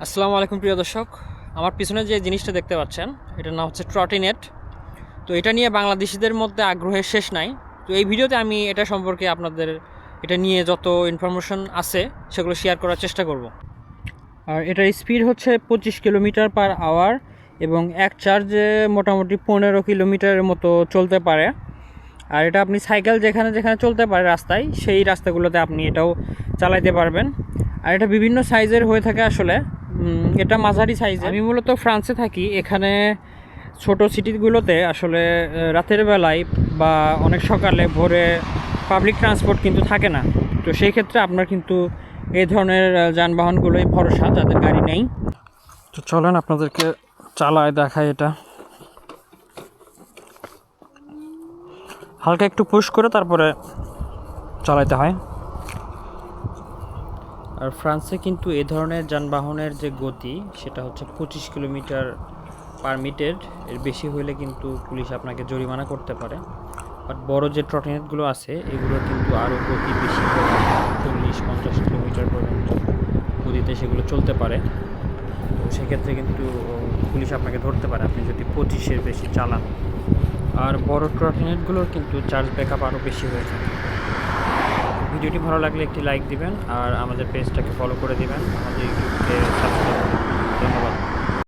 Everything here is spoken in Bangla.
আসসালামু আলাইকুম প্রিয় দর্শক। আমার পিছনে যে জিনিসটা দেখতে পাচ্ছেন এটার নাম হচ্ছে ট্রটিনেট। তো এটা নিয়ে বাংলাদেশিদের মধ্যে আগ্রহের শেষ নাই। তো এই ভিডিওতে আমি এটা সম্পর্কে আপনাদের এটা নিয়ে যত ইনফরমেশন আছে সেগুলো শেয়ার করার চেষ্টা করব। আর এটার স্পিড হচ্ছে 25 কিলোমিটার/আওয়ার এবং এক চার্জে মোটামুটি 15 কিলোমিটারের মতো চলতে পারে। আর এটা আপনি সাইকেল যেখানে যেখানে চলতে পারে রাস্তায়, সেই রাস্তাগুলোতে আপনি এটাও চালাইতে পারবেন। আর এটা বিভিন্ন সাইজের হয়ে থাকে আসলে। এটা মাঝারি সাইজের। আমি মূলত ফ্রান্সে থাকি। এখানে ছোট সিটিগুলোতে আসলে রাতের বেলায় বা অনেক সকালে ভোরে পাবলিক ট্রান্সপোর্ট কিন্তু থাকে না। তো সেই ক্ষেত্রে আপনার কিন্তু এই ধরনের যানবাহনগুলোই ভরসা, যাদের গাড়ি নেই। তো চলেন আপনাদেরকে চালায় দেখায়। এটা হালকা একটু পুশ করে তারপরে চালাতে হয়। আর ফ্রান্সে কিন্তু এ ধরনের যানবাহনের যে গতি সেটা হচ্ছে 25 কিলোমিটার/মিনিট। এর বেশি হলে কিন্তু পুলিশ আপনাকে জরিমানা করতে পারে। বাট বড় যে ট্রটিনেটগুলো আছে এগুলো কিন্তু আরও গতি বেশি হয়ে 40-50 কিলোমিটার পর্যন্ত গতিতে সেগুলো চলতে পারে। তো সেক্ষেত্রে কিন্তু পুলিশ আপনাকে ধরতে পারে আপনি যদি 25-এর বেশি চালান। আর বড় ট্রটিনেটগুলোর কিন্তু চার্জ ব্যাকআপ আরও বেশি হয়ে থাকে। ভিডিওটি ভালো লাগলে একটি লাইক দিবেন আর আমাদের পেজটাকে ফলো করে দিবেন, আমাদের ইউটিউবকে সাবস্ক্রাইব করবেন। ধন্যবাদ।